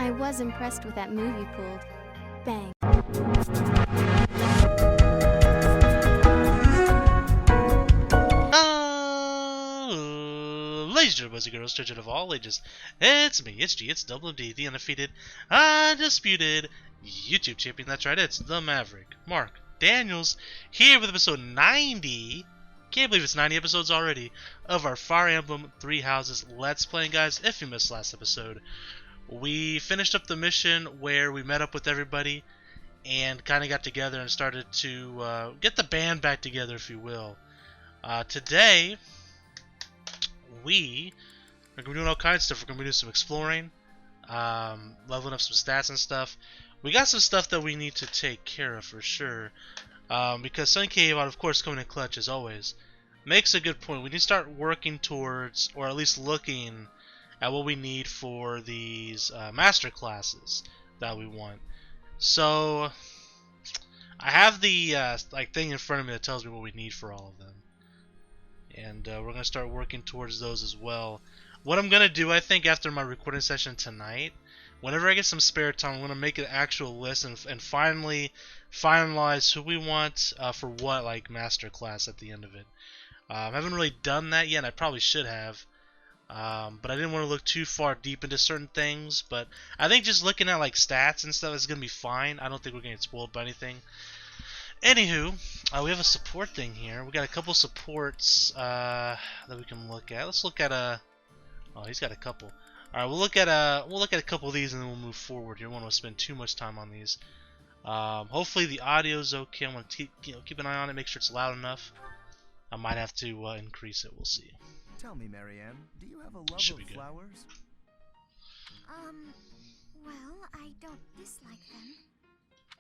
I was impressed with that move you pulled. Bang. Ladies and boys and girls, children of all ages, it's me, it's G, it's WMD, the undefeated, undisputed YouTube champion. That's right, it's the Maverick, Mark Daniels, here with episode 90. Can't believe it's 90 episodes already of our Fire Emblem Three Houses Let's Play. Guys, if you missed last episode, we finished up the mission where we met up with everybody and kind of got together and started to get the band back together, if you will. Today, we are going to be doing all kinds of stuff. We're going to be doing some exploring, leveling up some stats and stuff. We got some stuff that we need to take care of for sure. Because Sun Cave, of course, coming in clutch as always, makes a good point. We need to start working towards, or at least looking at what we need for these master classes that we want. So I have the thing in front of me that tells me what we need for all of them, and we're gonna start working towards those as well. What I'm gonna do, I think, after my recording session tonight, whenever I get some spare time, I'm gonna make an actual list and finally finalize who we want for what master class at the end of it. I haven't really done that yet. I probably should have, but I didn't want to look too far deep into certain things. But I think just looking at stats and stuff is gonna be fine. I don't think we're gonna get spoiled by anything. Anywho, we have a support thing here. We got a couple supports that we can look at. Let's look at oh, he's got a couple. All right, we'll look at a couple of these and then we'll move forward. You don't want to spend too much time on these. Hopefully the audio's okay. I'm gonna keep an eye on it, make sure it's loud enough. I might have to increase it. We'll see. Tell me, Marianne, do you have a love Should of be good. flowers? Well, I don't dislike them.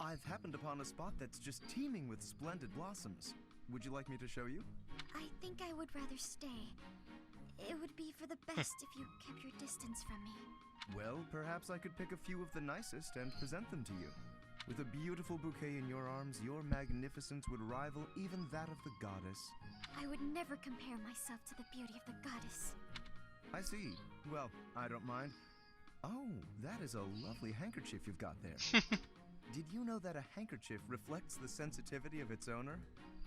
I've happened upon a spot that's just teeming with splendid blossoms. Would you like me to show you? I think I would rather stay. It would be for the best if you kept your distance from me. Well, perhaps I could pick a few of the nicest and present them to you. With a beautiful bouquet in your arms, your magnificence would rival even that of the goddess. I would never compare myself to the beauty of the goddess. I see. Well, I don't mind. Oh, that is a lovely handkerchief you've got there. Did you know that a handkerchief reflects the sensitivity of its owner?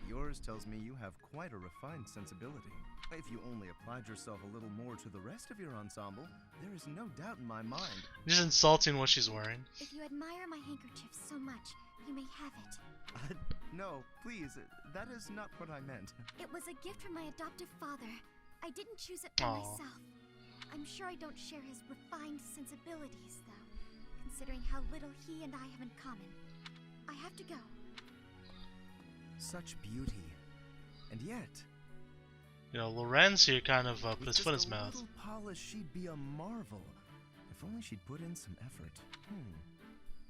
Yours tells me you have quite a refined sensibility. If you only applied yourself a little more to the rest of your ensemble, there is no doubt in my mind. Just insulting what she's wearing. If you admire my handkerchief so much, you may have it. No, please, that is not what I meant. It was a gift from my adoptive father. I didn't choose it for myself. I'm sure I don't share his refined sensibilities, though, considering how little he and I have in common. I have to go. Such beauty. And yet... You know, Lorenz here kind of put his foot in his mouth. With just a little polish, she'd be a marvel. If only she'd put in some effort.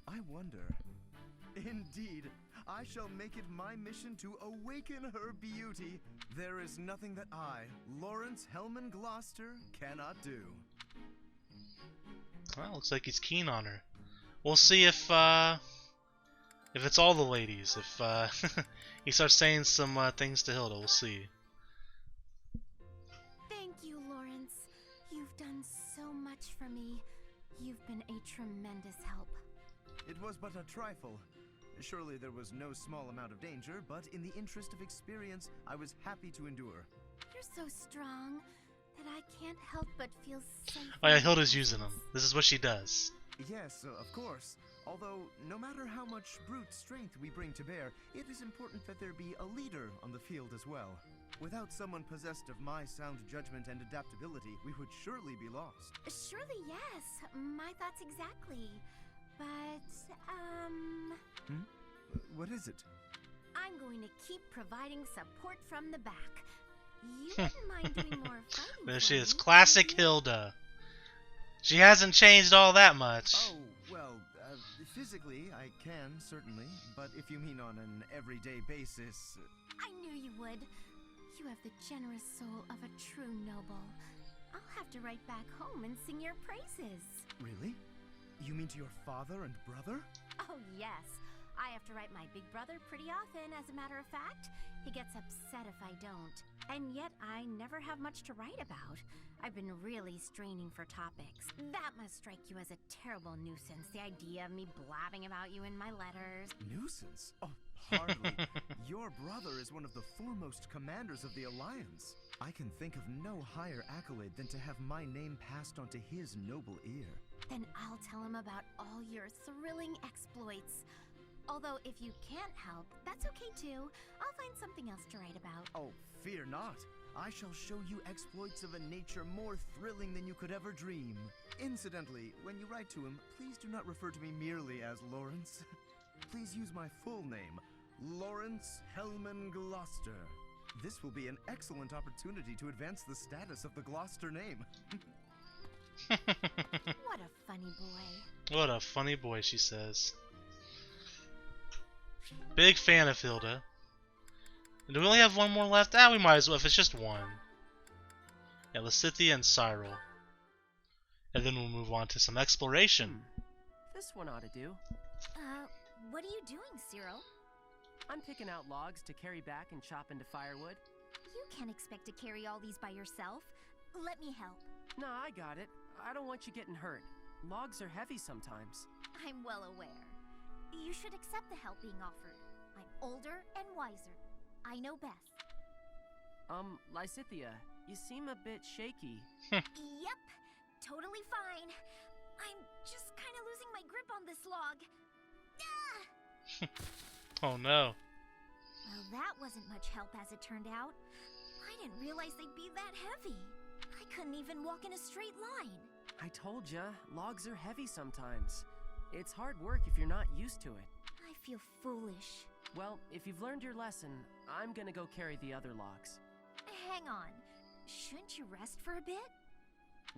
I wonder. Indeed, I shall make it my mission to awaken her beauty. There is nothing that I, Lawrence Hellman Gloucester, cannot do. Well, looks like he's keen on her. We'll see if it's all the ladies. If he starts saying some things to Hilda, we'll see. Thank you, Lawrence. You've done so much for me. You've been a tremendous help. It was but a trifle. Surely there was no small amount of danger, but in the interest of experience, I was happy to endure. You're so strong that I can't help but feel safe. Oh yeah, Hilda's using them. This is what she does. Yes, of course. Although, no matter how much brute strength we bring to bear, it is important that there be a leader on the field as well. Without someone possessed of my sound judgment and adaptability, we would surely be lost. Surely, yes. My thoughts exactly. But, What is it? I'm going to keep providing support from the back. You wouldn't mind doing more fighting. There for she is, me, classic would you? Hilda. She hasn't changed all that much. Oh, well, physically, I can, certainly. But if you mean on an everyday basis... I knew you would. You have the generous soul of a true noble. I'll have to write back home and sing your praises. Really? You mean to your father and brother? Oh, yes. I have to write my big brother pretty often, as a matter of fact. He gets upset if I don't. And yet, I never have much to write about. I've been really straining for topics. That must strike you as a terrible nuisance, the idea of me blabbing about you in my letters. Nuisance? Oh, hardly. Your brother is one of the foremost commanders of the Alliance. I can think of no higher accolade than to have my name passed on to his noble ear. Then I'll tell him about all your thrilling exploits. Although, if you can't help, that's okay too. I'll find something else to write about. Oh, fear not. I shall show you exploits of a nature more thrilling than you could ever dream. Incidentally, when you write to him, please do not refer to me merely as Lawrence. Please use my full name, Lawrence Hellman Gloucester. This will be an excellent opportunity to advance the status of the Gloucester name. What a funny boy. What a funny boy, she says. Big fan of Hilda. Do we only have one more left? Ah, we might as well if it's just one. Yeah, Lysithea and Cyril. And then we'll move on to some exploration. This one ought to do. What are you doing, Cyril? I'm picking out logs to carry back and chop into firewood. You can't expect to carry all these by yourself. Let me help. Nah, I got it. I don't want you getting hurt. Logs are heavy sometimes. I'm well aware. You should accept the help being offered. I'm older and wiser. I know best. Lysithea, you seem a bit shaky. Yep, totally fine. I'm just kind of losing my grip on this log. Ah! Oh no. Well, that wasn't much help as it turned out. I didn't realize they'd be that heavy. I couldn't even walk in a straight line. I told ya, logs are heavy sometimes. It's hard work if you're not used to it. I feel foolish. Well, if you've learned your lesson, I'm gonna go carry the other logs. Hang on. Shouldn't you rest for a bit?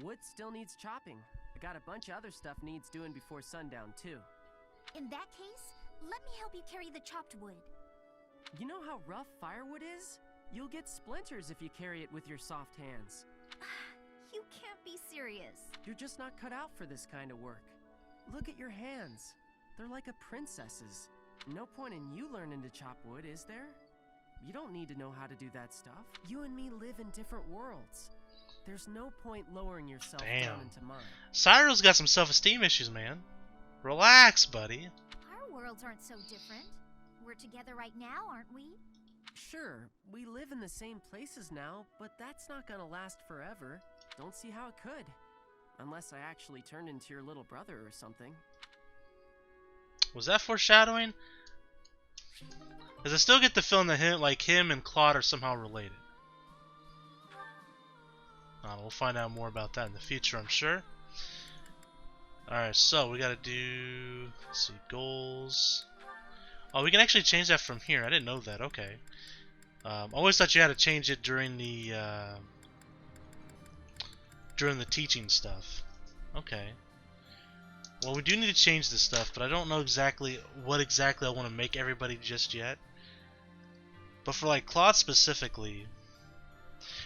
Wood still needs chopping. I got a bunch of other stuff needs doing before sundown, too. In that case, let me help you carry the chopped wood. You know how rough firewood is? You'll get splinters if you carry it with your soft hands. You can't be serious. You're just not cut out for this kind of work. Look at your hands. They're like a princess's. No point in you learning to chop wood, is there? You don't need to know how to do that stuff. You and me live in different worlds. There's no point lowering yourself down into mine. Cyril's got some self-esteem issues, man. Relax, buddy. Our worlds aren't so different. We're together right now, aren't we? Sure, we live in the same places now, but that's not gonna last forever. Don't see how it could. Unless I actually turned into your little brother or something. Was that foreshadowing? Because I still get the feeling that him and Claude are somehow related. We'll find out more about that in the future, I'm sure. Alright, so we gotta do, let's see, goals. Oh, we can actually change that from here. I didn't know that. Okay. I always thought you had to change it during the teaching stuff. Okay. Well, we do need to change this stuff, but I don't know exactly what I want to make everybody just yet. But for like Claude specifically,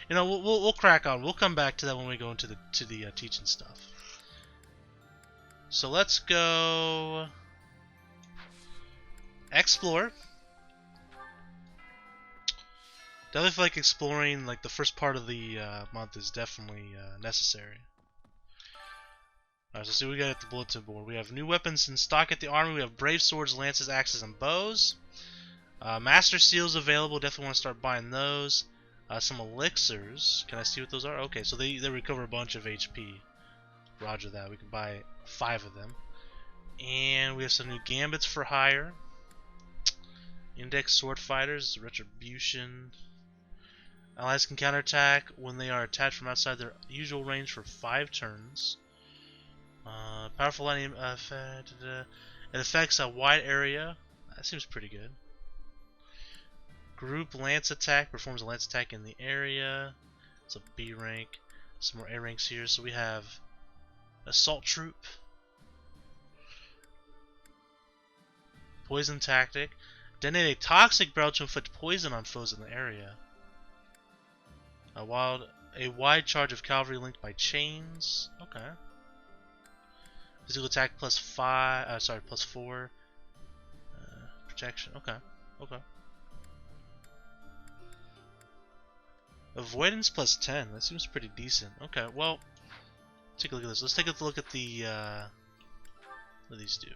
you know, we'll crack on. We'll come back to that when we go into the teaching stuff. So let's go explore. Definitely feel like exploring like the first part of the month is definitely necessary. Alright, so see what we got at the bulletin board. We have new weapons in stock at the army. We have brave swords, lances, axes, and bows. Master seals available. Definitely want to start buying those. Some elixirs. Can I see what those are? Okay, so they recover a bunch of HP. Roger that. We can buy 5 of them. And we have some new gambits for hire. Index sword fighters, retribution. Allies can counterattack when they are attacked from outside their usual range for 5 turns. Powerful lightning effect. It affects a wide area. That seems pretty good. Group lance attack performs a lance attack in the area. It's a B rank. Some more A ranks here. So we have assault troop. Poison tactic. Detonate a toxic barrel to inflict poison on foes in the area. A wide charge of cavalry linked by chains. Okay. Physical attack plus 4. protection. Okay. Okay. Avoidance plus 10. That seems pretty decent. Okay, well, take a look at this. Let's take a look at the, what do these do?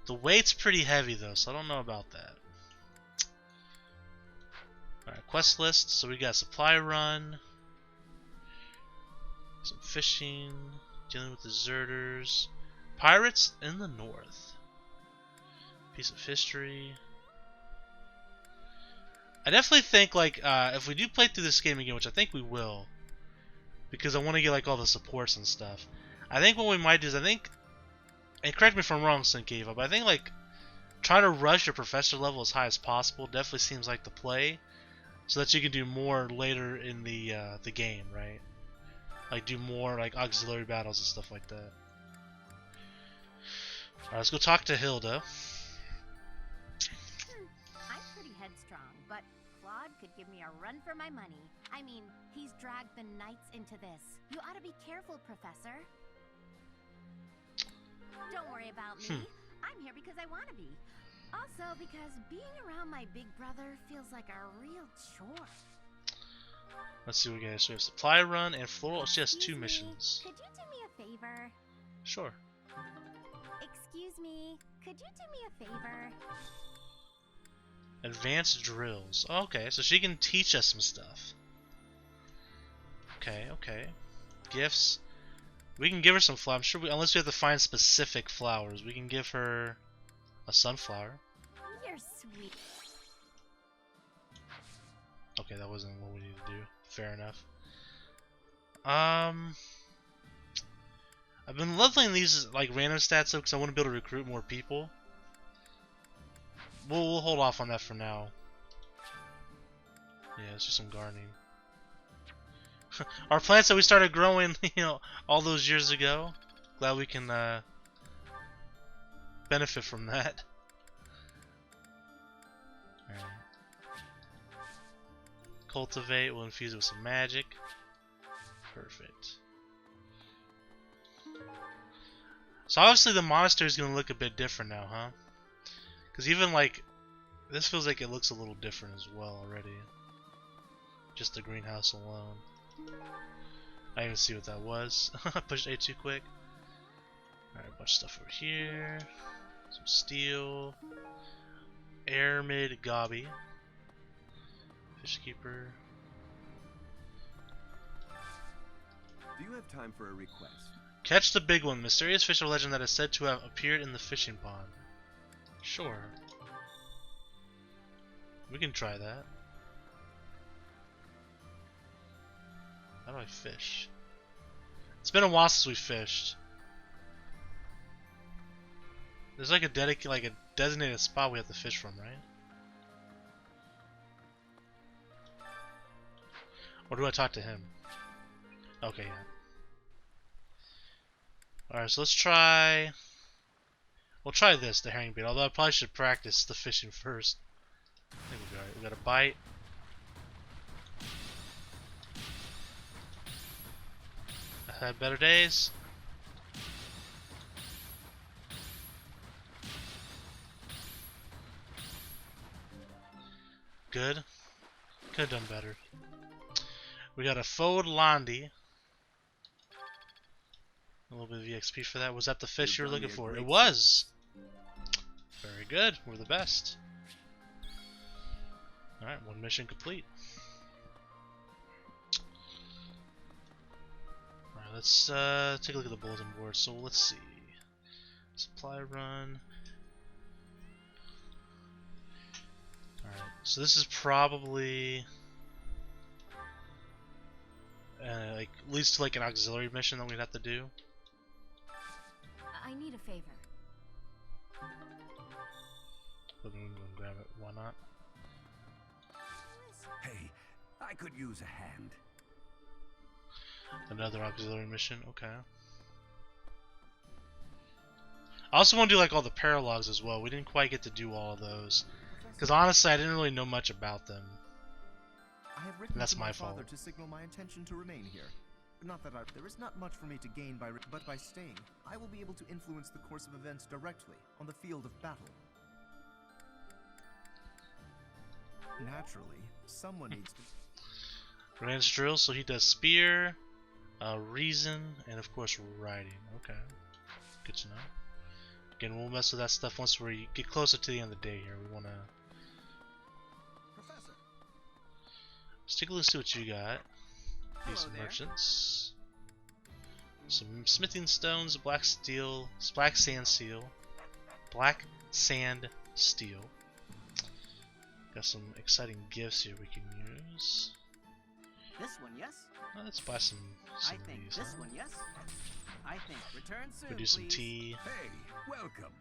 The weight's pretty heavy, though, so I don't know about that. Alright, quest list. So we got supply run, some fishing, dealing with deserters, pirates in the north, piece of history. I definitely think, like, if we do play through this game again, which I think we will, because I want to get, like, all the supports and stuff, I think what we might do is, I think, and correct me if I'm wrong, Sunkeva, but I think, like, trying to rush your professor level as high as possible definitely seems like the play, so that you can do more later in the game, right? Like, do more, like, auxiliary battles and stuff like that. Alright, let's go talk to Hilda. I'm pretty headstrong, but Claude could give me a run for my money. I mean, he's dragged the knights into this. You ought to be careful, Professor. Don't worry about me. I'm here because I want to be. Also, because being around my big brother feels like a real chore. Let's see what we get. So we have supply run and floral. She has 2 Excuse me, missions. Could you do me a favor? Sure. Excuse me, could you do me a favor? Advanced drills. Okay, so she can teach us some stuff. Okay, okay. Gifts. We can give her some flowers. I'm sure unless we have to find specific flowers, we can give her a sunflower. You're sweet. Okay, that wasn't what we needed to do. Fair enough. I've been leveling these like random stats up because I want to be able to recruit more people. We'll hold off on that for now. Yeah, let's do some gardening. Our plants that we started growing, you know, all those years ago. Glad we can benefit from that. Alright. Cultivate, we'll infuse it with some magic. Perfect. So obviously the monastery is going to look a bit different now, huh? Because even like, this feels like it looks a little different as well already. Just the greenhouse alone. I didn't even see what that was. I pushed A too quick. Alright, a bunch of stuff over here. Some steel. Air mid gobby. Fishkeeper. Do you have time for a request? Catch the big one. Mysterious fish of legend that is said to have appeared in the fishing pond. Sure. We can try that. How do I fish? It's been a while since we fished. There's like a designated spot we have to fish from, right? Or do I talk to him? Okay, yeah. Alright, so let's try... We'll try this, the herring bait, although I probably should practice the fishing first. I think we'll be alright. We got a bite. I've had better days. Good. Could have done better. We got a Fode Landi. A little bit of EXP for that. Was that the fish you were looking for? It was! Very good. We're the best. Alright, 1 mission complete. Alright, let's take a look at the bulletin board. So let's see. Supply run. Alright, so this is probably like leads to like an auxiliary mission that we'd have to do. I need a favor. But we can grab it. Why not? Hey, I could use a hand. Another auxiliary mission. Okay. I also want to do like all the paralogs as well. We didn't quite get to do all of those because honestly, I didn't really know much about them. I have written That's to my my father fault. to signal my intention to remain here. Not that there is not much for me to gain but by staying, I will be able to influence the course of events directly on the field of battle. Naturally, someone needs to. Rand's drill, so he does spear, reason, and of course riding. Okay, good to know. Again, we'll mess with that stuff once we get closer to the end of the day here. We want to. Professor. Let's take a look, see what you got. These there. merchants. Some smithing stones, black steel, black sand steel, black sand steel. Got some exciting gifts here we can use. This one, yes? Let's buy some I of think these. this Huh? one, yes? I think return soon, Go do some please. tea. Hey, welcome.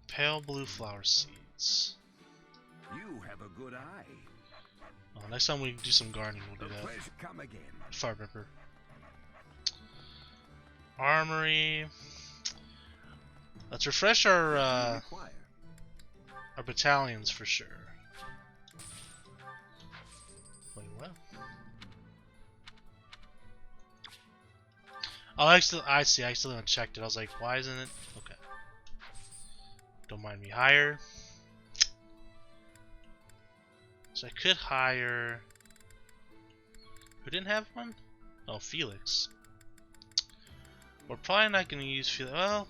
Pale blue flower seeds. You have a good eye. Next time we do some gardening, we'll do that. Pleasure come again. If I remember. Armory. Let's refresh our battalions for sure. Wait, what? Oh, I see. I still haven't checked it. I was like, why isn't it? Okay. Don't mind me. Hire. So I could hire. Who didn't have one? Oh, Felix. We're probably not going to use Felix. Well,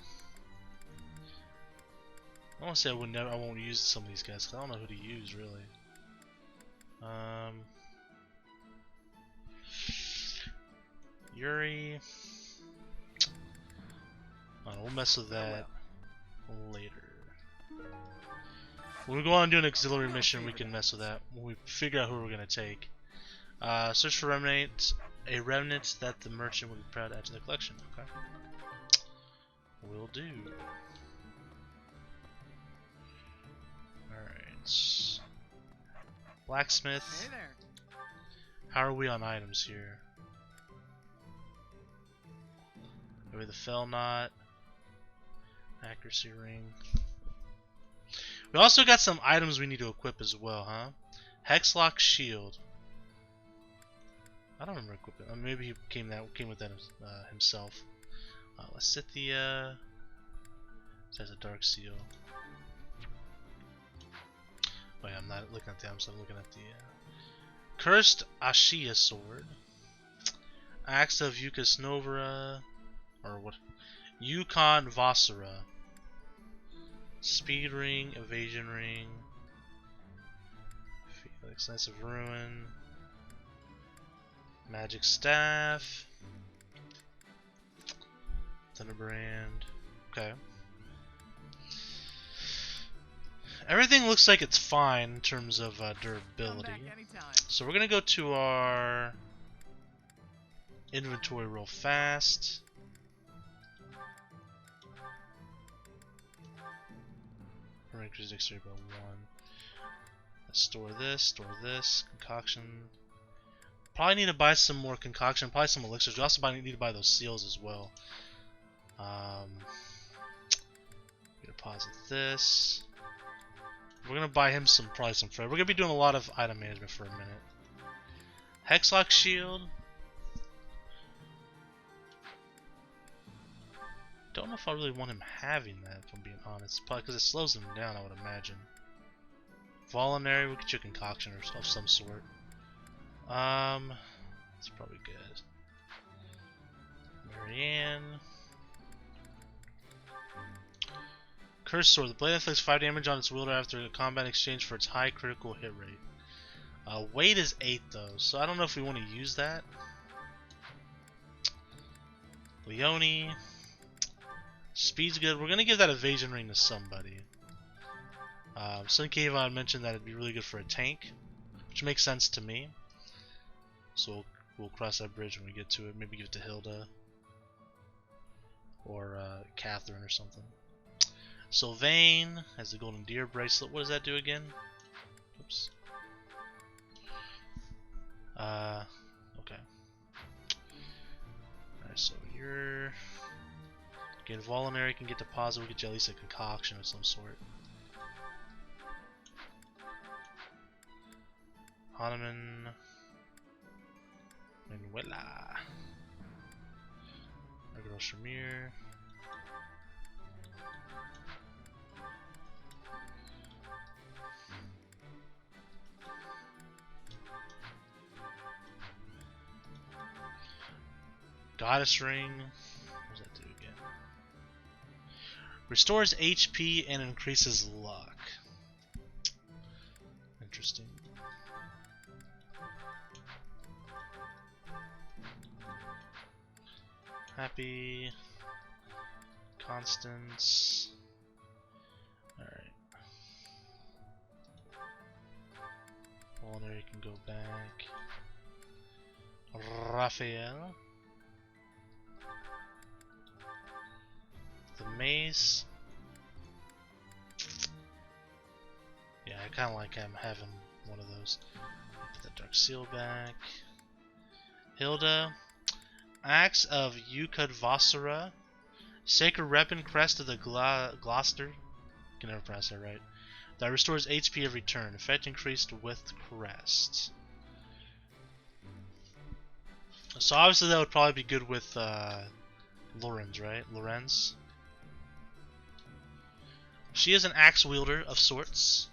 I won't say I won't use some of these guys because I don't know who to use really. Yuri. We'll mess with that later. When we go on and do an auxiliary mission, we can mess with that when we figure out who we're gonna take. Search for a remnant that the merchant would be proud to add to the collection. Okay. Will do. Alright. Blacksmith. Hey there. How are we on items here? Maybe the fell knot. Accuracy ring. We also got some items we need to equip as well, huh? Hexlock shield. I don't remember equipping. Maybe he came with that himself. Let's set the. It has a dark seal. Oh yeah, I'm not looking at the items. I'm looking at the cursed Ashia sword. Axe of Yukasnovara, or what? Yukon Vasara. Speed ring, evasion ring. Felix, Knights of Ruin. Magic staff. Thunderbrand. Okay. Everything looks like it's fine in terms of durability. So we're gonna go to our inventory real fast. Increase dexterity by 1. Let's store this, concoction. Probably need to buy some more concoction, probably some elixirs. We also need to buy those seals as well. Deposit this. We're gonna buy him probably some Fred. We're gonna be doing a lot of item management for a minute. Hexlock shield. Don't know if I really want him having that, if I'm being honest. Probably because it slows him down, I would imagine. Voluntary, we'll get you a concoction or of some sort. That's probably good. Marianne. Curse sword. The blade inflicts 5 damage on its wielder after a combat exchange for its high critical hit rate. Weight is 8 though, so I don't know if we want to use that. Leone. Speed's good. We're gonna give that evasion ring to somebody. Sun Kayvon mentioned that it'd be really good for a tank, which makes sense to me. So we'll cross that bridge when we get to it. Maybe give it to Hilda or Catherine or something. Sylvain has the golden deer bracelet. What does that do again? Oops. Okay. Alright, so you're. Again, voluntary can get deposit. We get you at least a concoction of some sort. Hanuman. Manuela. Regular Shamir. Goddess ring. What does that do again? Restores HP and increases luck. Interesting. Happy. Constance. Alright. Culinary can go back. Raphael. The mace. Yeah, I kind of like him having one of those. Put the dark seal back. Hilda. Axe of Yukadvasara. Sacred weapon, crest of the Gloucester. I can never pronounce that right. That restores HP every turn. Effect increased with crest. So obviously that would probably be good with Lorenz, right? Lorenz. She is an axe wielder of sorts.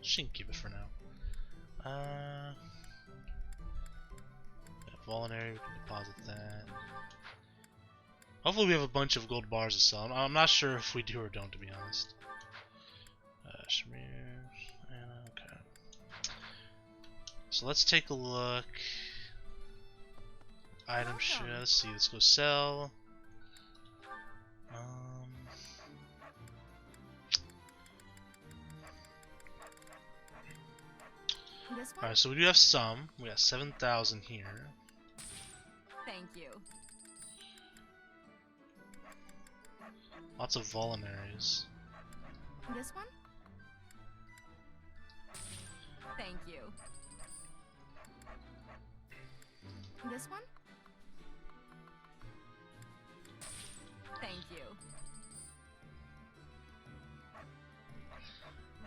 She can keep it for now. Yeah, Volinary, we can deposit that. Hopefully we have a bunch of gold bars to sell. I'm not sure if we do or don't, to be honest. Shamir, okay. So let's take a look. Item share. Let's see. Let's go sell. Alright, so we do have some. We got 7,000 here. Thank you. Lots of Volinaries. This one? Thank you. This one? Thank you.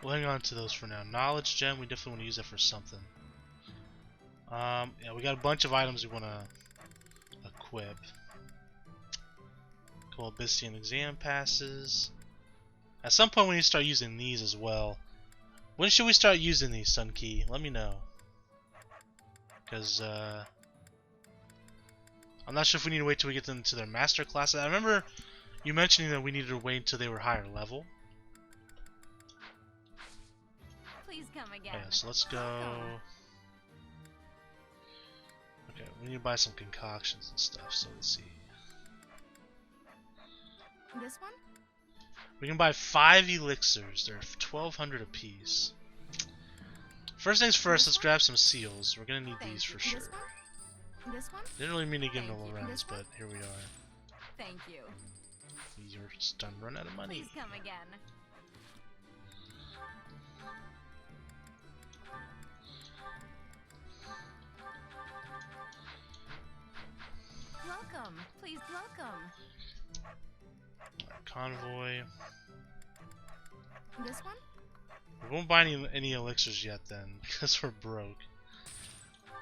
We'll hang on to those for now. Knowledge gem, we definitely want to use that for something. Yeah, we got a bunch of items we want to equip. Cool, Abyssian exam passes. At some point we need to start using these as well. When should we start using these, Sun Key? Let me know. Because, I'm not sure if we need to wait till we get them to their master classes. I remember you mentioning that we needed to wait until they were higher level. Please come again. Yeah, so let's go. Okay, we need to buy some concoctions and stuff, so let's see. This one? We can buy 5 elixirs. They're 1,200 apiece. First things first, let's grab some seals. We're gonna need these for sure. This one? This one? Didn't really mean to get into Lorenz, but here we are. Thank you. You're starting to run out of money. Please come again. Welcome. Please welcome. Alright, convoy. This one? We won't buy any elixirs yet then, because we're broke.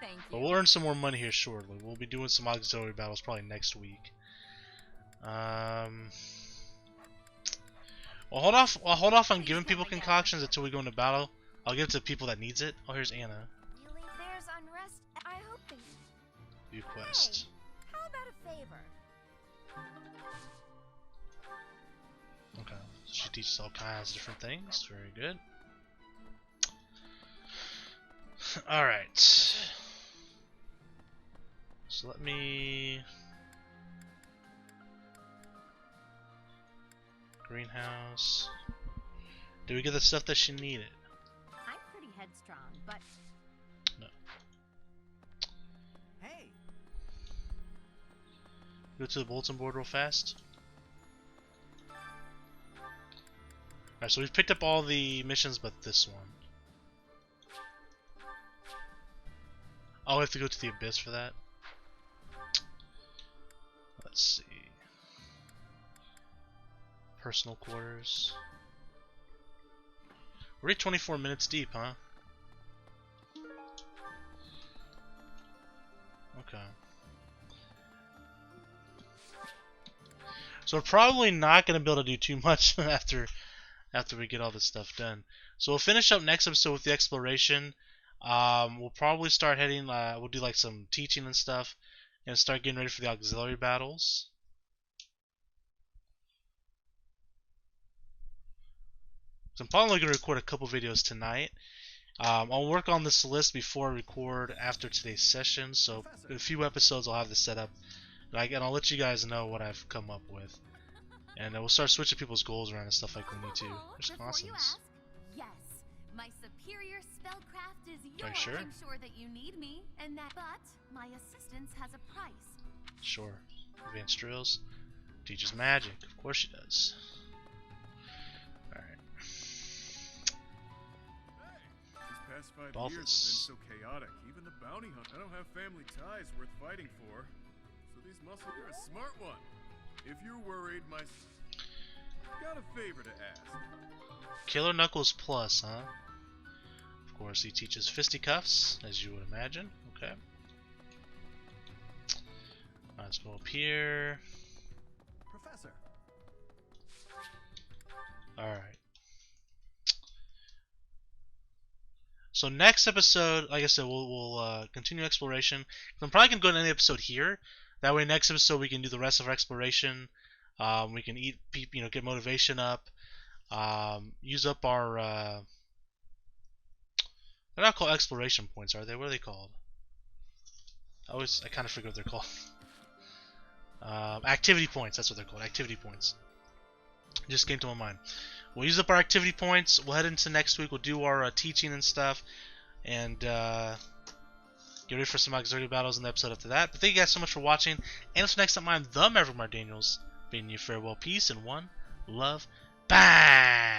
Thank you. But we'll earn some more money here shortly. We'll be doing some auxiliary battles probably next week. Well, hold off on giving people concoctions until we go into battle. I'll give it to people that needs it. Oh, here's Anna. Really? There's unrest. I hope they... View quest. How about a favor? Okay, so she teaches all kinds of different things. Very good. Alright. So let me... Greenhouse. Did we get the stuff that she needed? I'm pretty headstrong, but No. Hey, Go to the bulletin board real fast. Alright, so we've picked up all the missions but this one. Oh, we have to go to the Abyss for that? Let's see. Personal quarters. We're at 24 minutes deep, huh? Okay. So we're probably not going to be able to do too much after we get all this stuff done. So we'll finish up next episode with the exploration. We'll probably start heading. We'll do like some teaching and stuff, and start getting ready for the auxiliary battles. So I'm probably going to record a couple videos tonight. I'll work on this list before I record after today's session. So in a few episodes, I'll have this set up, and I'll let you guys know what I've come up with. And we'll start switching people's goals around and stuff like we need to. There's Before you constants. ask, yes, my superior spellcraft is yours. Are you sure? I'm sure that you need me, and that. But my assistance has a price. Sure. Advanced drills. Teaches magic. Of course she does. Alright. These past 5 Dolphus. years have been so chaotic. Even the bounty hunt. I don't have family ties worth fighting for. So these muscles, you're a smart one. If you're worried, got a favor to ask. Killer Knuckles Plus, huh? Of course, he teaches fisticuffs, as you would imagine. Okay. Let's go up here. Professor. Alright. So next episode, like I said, we'll continue exploration. I'm probably going to go to any episode here. That way next episode we can do the rest of our exploration. We can eat, get motivation up. Use up our... they're not called exploration points, are they? What are they called? I kind of forget what they're called. Activity points, that's what they're called. Activity points. Just came to my mind. We'll use up our activity points. We'll head into next week. We'll do our teaching and stuff. And... get ready for some auxiliary battles in the episode after that. But thank you guys so much for watching. And until next time, I'm the Maverick Daniels, bidding you farewell, peace, and one love. Bang!